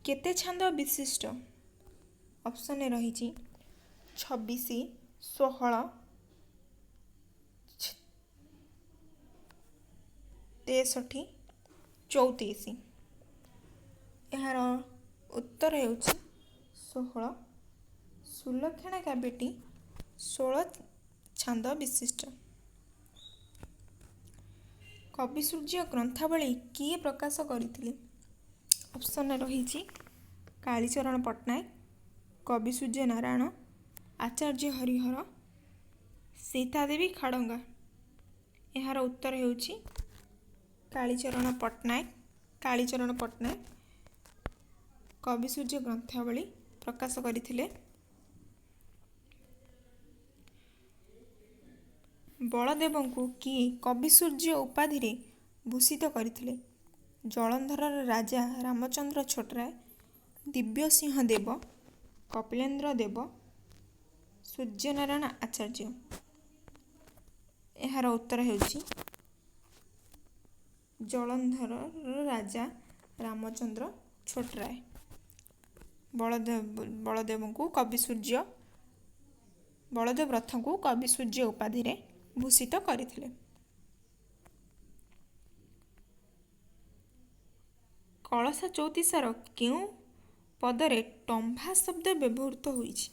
କେତେ ଛାନ୍ଦ ବିଶିଷ୍ଟ? ଅପସନ୍ରେ ରହିଛି 26, 16, 63, 34। ଏହାର ଉତ୍ତର ହେଉଛି 16। ସୁଲକ୍ଷଣା କାବ୍ୟଟି 16 ଛାନ୍ଦ ବିଶିଷ୍ଟ। କବି ସୂର୍ଯ୍ୟ ଗ୍ରନ୍ଥାବଳୀ କିଏ ପ୍ରକାଶ କରିଥିଲେ? ଅପସନ୍ରେ ରହିଛି କାଳୀଚରଣ ପଟ୍ଟନାୟକ, କବି ସୂର୍ଯ୍ୟ ନାରାୟଣ, ଆଚାର୍ଯ୍ୟ ହରିହର, ସୀତାଦେବୀ ଖାଡ଼ଙ୍ଗା। ଏହାର ଉତ୍ତର ହେଉଛି କାଳୀଚରଣ ପଟ୍ଟନାୟକ। କାଳୀଚରଣ ପଟ୍ଟନାୟକ କବି ସୂର୍ଯ୍ୟ ଗ୍ରନ୍ଥାବଳୀ ପ୍ରକାଶ କରିଥିଲେ। ବଳଦେବଙ୍କୁ କିଏ କବି ସୂର୍ଯ୍ୟ ଉପାଧିରେ ଭୂଷିତ କରିଥିଲେ? ଜଳନ୍ଧରର ରାଜା ରାମଚନ୍ଦ୍ର ଛୋଟରାୟ, ଦିବ୍ୟସିଂହ ଦେବ, କପିଳେନ୍ଦ୍ର ଦେବ, ସୂର୍ଯ୍ୟନାରାୟଣ ଆଚାର୍ଯ୍ୟ। ଏହାର ଉତ୍ତର ହେଉଛି ଜଳନ୍ଧରର ରାଜା ରାମଚନ୍ଦ୍ର ଛୋଟରାୟ ବଳଦେବ ରଥଙ୍କୁ କବି ସୂର୍ଯ୍ୟ ଉପାଧିରେ ଭୂଷିତ କରିଥିଲେ। କଳସ ଚୌତିଶାର କେଉଁ ପଦରେ ଟମ୍ଭା ଶବ୍ଦ ବ୍ୟବହୃତ ହୋଇଛି?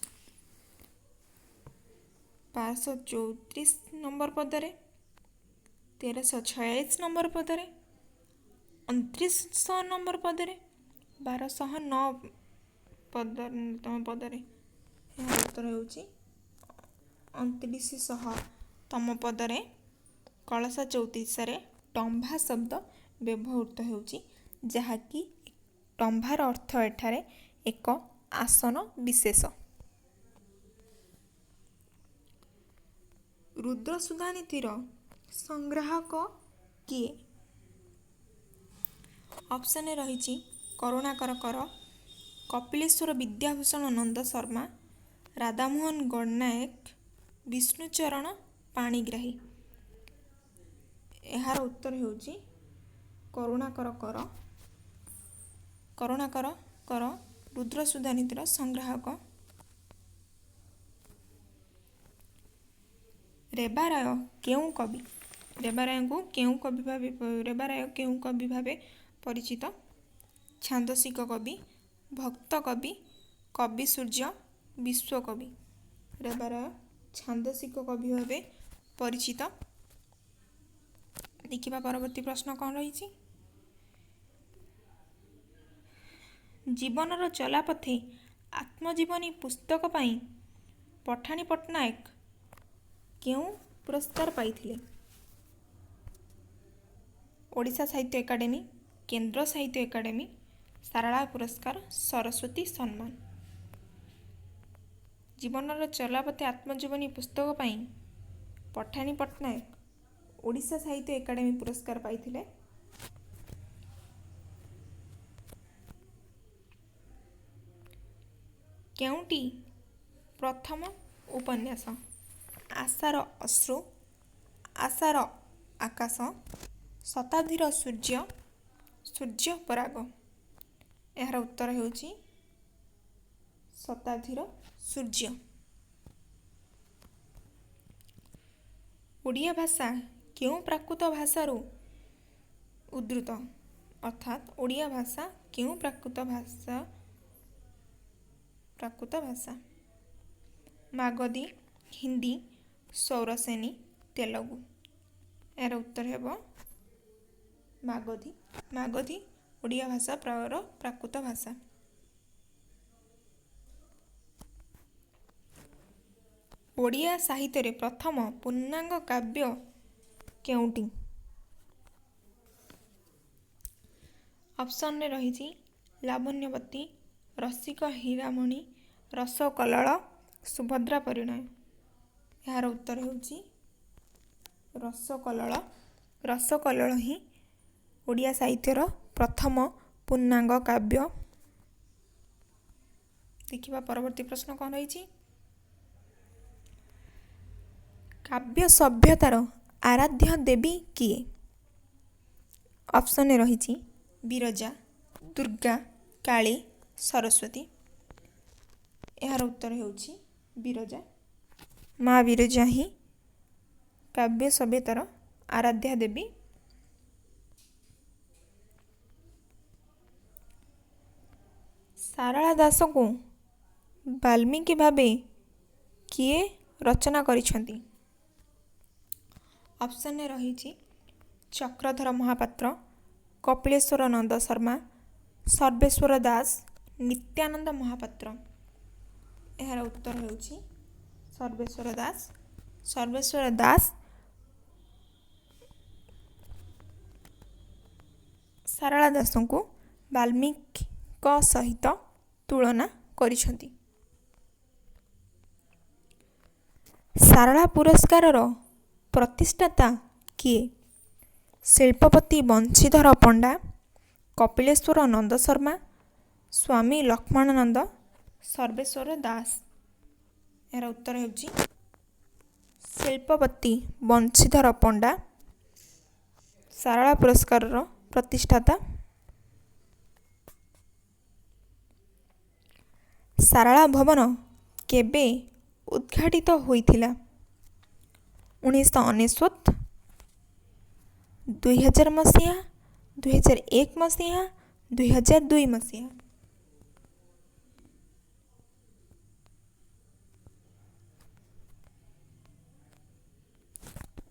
1234 ନମ୍ବର ପଦରେ, 1346 ନମ୍ବର ପଦରେ, 2900 ନମ୍ବର ପଦରେ, 1209 ପଦରେ। ଏହାର ଉତ୍ତର ହେଉଛି 2900 ପଦରେ କଳସ ଚଉତିଶାରେ ଟମ୍ଭା ଶବ୍ଦ ବ୍ୟବହୃତ ହେଉଛି, ଯାହାକି ଟମ୍ଭାର ଅର୍ଥ ଏଠାରେ ଏକ ଆସନ ବିଶେଷ। ରୁଦ୍ରସୁଧାନୀତିର ସଂଗ୍ରାହକ କିଏ? ଅପସନରେ ରହିଛି କରୁଣାକର କର, କପିଳେଶ୍ୱର ବିଦ୍ୟାଭୂଷଣ ନନ୍ଦ ଶର୍ମା, ରାଧାମୋହନ ଗଡ଼ନାୟକ, ବିଷ୍ଣୁଚରଣ ପାଣିଗ୍ରାହୀ। ଏହାର ଉତ୍ତର ହେଉଛି କରୁଣାକର କର। କରୁଣାକର କର ରୁଦ୍ରସୁଧାନୀତିର ସଂଗ୍ରାହକ। ରେବାରାୟ କେଉଁ କବି? ରେବାରାୟ କେଉଁ କବି ଭାବେ ପରିଚିତ? ଛାନ୍ଦସିକ କବି, ଭକ୍ତ କବି, କବି ସୂର୍ଯ୍ୟ, ବିଶ୍ୱକବି। ରେବାରାୟ ଛାନ୍ଦସିକ କବି ଭାବେ ପରିଚିତ। ଦେଖିବା ପରବର୍ତ୍ତୀ ପ୍ରଶ୍ନ କ'ଣ ରହିଛି। ଜୀବନର ଚଲାପଥେ ଆତ୍ମଜୀବନୀ ପୁସ୍ତକ ପାଇଁ ପଠାଣି ପଟ୍ଟନାୟକ କେଉଁ ପୁରସ୍କାର ପାଇଥିଲେ? ଓଡ଼ିଶା ସାହିତ୍ୟ ଏକାଡେମୀ, କେନ୍ଦ୍ର ସାହିତ୍ୟ ଏକାଡେମୀ, ସାରଳା ପୁରସ୍କାର, ସରସ୍ୱତୀ ସମ୍ମାନ। ଜୀବନର ଚଲାପଥେ ଆତ୍ମଜୀବନୀ ପୁସ୍ତକ ପାଇଁ ପଠାଣି ପଟ୍ଟନାୟକ ଓଡ଼ିଶା ସାହିତ୍ୟ ଏକାଡେମୀ ପୁରସ୍କାର ପାଇଥିଲେ। କେଉଁଟି ପ୍ରଥମ ଉପନ୍ୟାସ? ଆଶାର ଅଶ୍ରୁ, ଆଶାର ଆକାଶ, ଶତାବ୍ଦୀର ସୂର୍ଯ୍ୟ, ସୂର୍ଯ୍ୟ ପରାଗ। ଏହାର ଉତ୍ତର ହେଉଛି ଶତାବ୍ଦୀର ସୂର୍ଯ୍ୟ। ଓଡ଼ିଆ ଭାଷା କେଉଁ ପ୍ରାକୃତ ଭାଷାରୁ ଉଦ୍ଧୃତ? ଅର୍ଥାତ୍ ଓଡ଼ିଆ ଭାଷା କେଉଁ ପ୍ରାକୃତ ଭାଷା? ମାଗଧୀ, ହିନ୍ଦୀ, ସୌରସେନୀ, ତେଲୁଗୁ। ଏହାର ଉତ୍ତର ହେବ ମାଗଧୀ। ମାଗଧୀ ଓଡ଼ିଆ ଭାଷା ପ୍ରାକୃତ ଭାଷା। ଓଡ଼ିଆ ସାହିତ୍ୟରେ ପ୍ରଥମ ପୂର୍ଣ୍ଣାଙ୍ଗ କାବ୍ୟ କେଉଁଟି? ଅପସନରେ ରହିଛି ଲାବଣ୍ୟବତୀ, ରସିକ ହୀରାମଣି, ରସକଲ୍ଲୋଳ, ସୁଭଦ୍ରା ପରିଣୟ। ଏହାର ଉତ୍ତର ହେଉଛି ରସକଲ୍ଲୋଳ। ରସକଲ୍ଲୋଳ ହିଁ ଓଡ଼ିଆ ସାହିତ୍ୟର ପ୍ରଥମ ପୂର୍ଣ୍ଣାଙ୍ଗ କାବ୍ୟ। ଦେଖିବା ପରବର୍ତ୍ତୀ ପ୍ରଶ୍ନ କ'ଣ ରହିଛି। କାବ୍ୟ ସଭ୍ୟତାର ଆରାଧ୍ୟ ଦେବୀ କିଏ? ଅପସନରେ ରହିଛି ବିରଜା, ଦୁର୍ଗା, କାଳୀ, ସରସ୍ୱତୀ। ଏହାର ଉତ୍ତର ହେଉଛି ବିରଜା। ମା ବିରଜା ହିଁ କାବ୍ୟ ସଭ୍ୟତାର ଆରାଧ୍ୟା ଦେବୀ। ସାରଳା ଦାସଙ୍କୁ ବାଲ୍ମୀକି ଭାବେ କିଏ ରଚନା କରିଛନ୍ତି? ଅପସନରେ ରହିଛି ଚକ୍ରଧର ମହାପାତ୍ର, କପିଳେଶ୍ୱର ନନ୍ଦ ଶର୍ମା, ସର୍ବେଶ୍ୱର ଦାସ, ନିତ୍ୟାନନ୍ଦ ମହାପାତ୍ର। ଏହାର ଉତ୍ତର ହେଉଛି ସର୍ବେଶ୍ୱର ଦାସ। ସର୍ବେଶ୍ୱର ଦାସ ସାରଳା ଦାସଙ୍କୁ ବାଲ୍ମୀକିଙ୍କ ସହିତ ତୁଳନା କରିଛନ୍ତି। ସାରଳା ପୁରସ୍କାରର ପ୍ରତିଷ୍ଠାତା କିଏ? ଶିଳ୍ପପତି ବଂଶୀଧର ପଣ୍ଡା, କପିଳେଶ୍ୱର ନନ୍ଦ ଶର୍ମା, ସ୍ୱାମୀ ଲକ୍ଷ୍ମଣାନନ୍ଦ, ସର୍ବେଶ୍ୱର ଦାସ। ଏହାର ଉତ୍ତର ହେଉଛି ଶିଳ୍ପପତି ବଂଶୀଧର ପଣ୍ଡା ସାରଳା ପୁରସ୍କାରର ପ୍ରତିଷ୍ଠାତା। ସାରଳା ଭବନ କେବେ ଉଦ୍ଘାଟିତ ହୋଇଥିଲା? 1999, 2000 ମସିହା, 2001 ମସିହା, 2002 ମସିହା।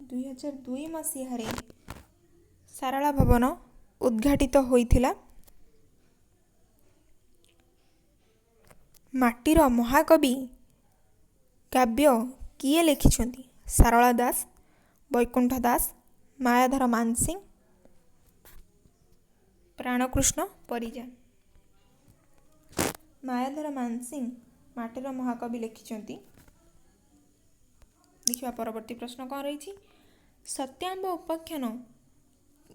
2002 ମସିହାରେ ସାରଳା ଭବନ ଉଦ୍ଘାଟିତ ହୋଇଥିଲା। ମାଟିର ମହାକବି କାବ୍ୟ किए लिखिछन्ति सारला दास, वैकुंठ दास, मायाधर मानसिंह, प्राणकृष्ण परिजा। मायाधर मानसिंह माटीर महाकवि लिखिछन्ति। देखिबा परवर्ती प्रश्न कौन रही। सत्याम्ब उपाख्यान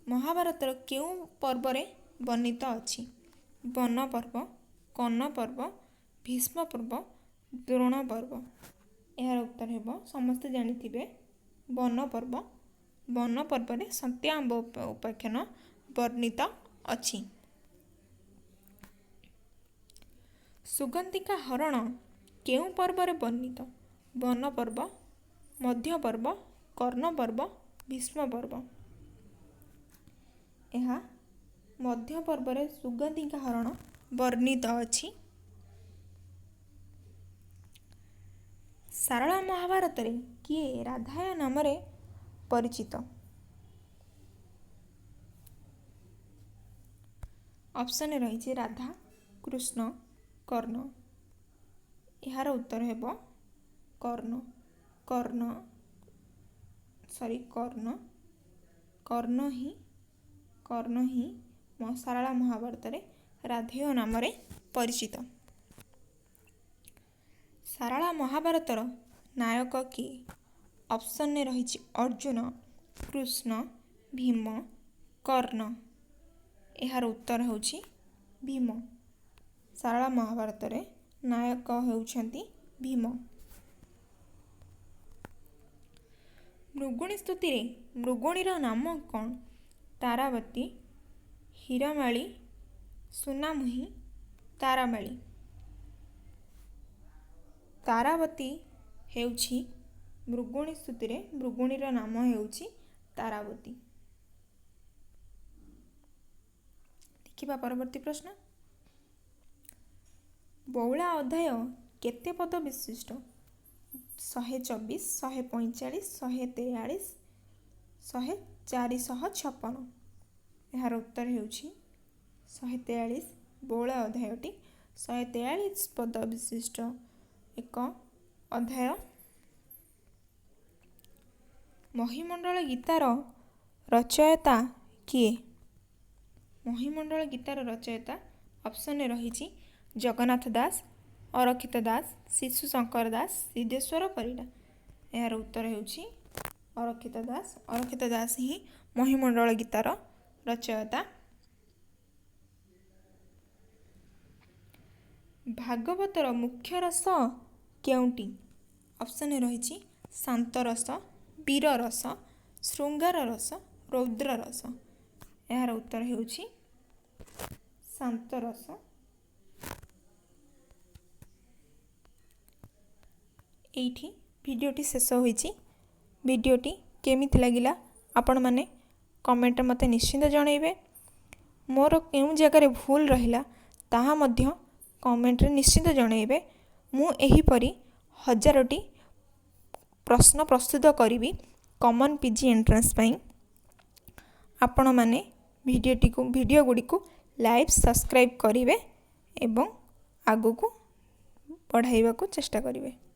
महाभारतर केउ पर्व रे वर्णित अछि? वन पर्व, कर्ण पर्व, भीष्म पर्व, द्रोण पर्व। यार उत्तर हेबो समस्त जानिथिबे वन पर्व। वन पर्व रे सत्याम्ब उपाख्यान वर्णित अछि। सुगंधिका हरण केउ पर्व रे वर्णित? वन पर्व, मध्य पर्व, कर्ण पर्व, भीष्म पर्व। यह मध्य पर्व रे सुगंधिका हरण वर्णित अछि। सारला महाभारत रे किए राधाय नाम रे परिचित? ऑप्शन रही राधा, कृष्ण, कर्ण। यार उत्तर हेबो कर्ण। कर्ण ही सारला महाभारत रे राधेय नाम रे परिचित। सारला महाभारतर नायक किए? ऑप्शन ने रही अर्जुन, कृष्ण, भीम, कर्ण। यार उत्तर होउछि भीम। सारला महाभारत रे नायक हेउछन्ति भीम। मृगुणी स्तुति रे मृगुणीर नाम कौन? तारावती, हीरामाली, सुनामुही, तारामाली। तारावती हेउछि मृगुणी स्तुति रे मृगुणीर नाम हेउछि तारावती। देखिबा परवर्ती प्रश्न। बौला अध्याय केते पद विशिष्ट? 124, 145, 143, 456। यार उत्तर हेउछि 143। बौला अध्यायटी 143 पद विशिष्ट एक अध्याय। महिमंडल गीतार रचयिता किए? महिमंडल गीतार रचयिता ऑप्शन रही जगन्नाथ दास, अरक्षित दास, शिशु शंकर दास, सिद्धेश्वर परिडा। यार उत्तर हेउछि अरक्षित दास। अरक्षित दास ही महिमंडल गीतार रचयिता। भागवतर मुख्य रस केउंटी? ऑप्शन रही शांत रस, वीर रस, श्रृंगार रस, रौद्र रस। यार उत्तर हेउछि शांत रस। एठी भिडियोटी शेष होइछि। भिडियोटी केमिति लागिला आपण माने कमेंट मते निश्चिंत जणाइबे। मोर केउ जगह भूल रहिला ताहा मध्य कमेंट रे निश्चिंत जणाइबे। मु एही परी 1000टी प्रश्न प्रस्तुत करिवि कॉमन पीजी एंट्रेंस पई। आपण माने वीडियो गुडी को लाइक सब्सक्राइब करिवे एवं आगु को बढ़ाइबा को चेष्टा करिवे।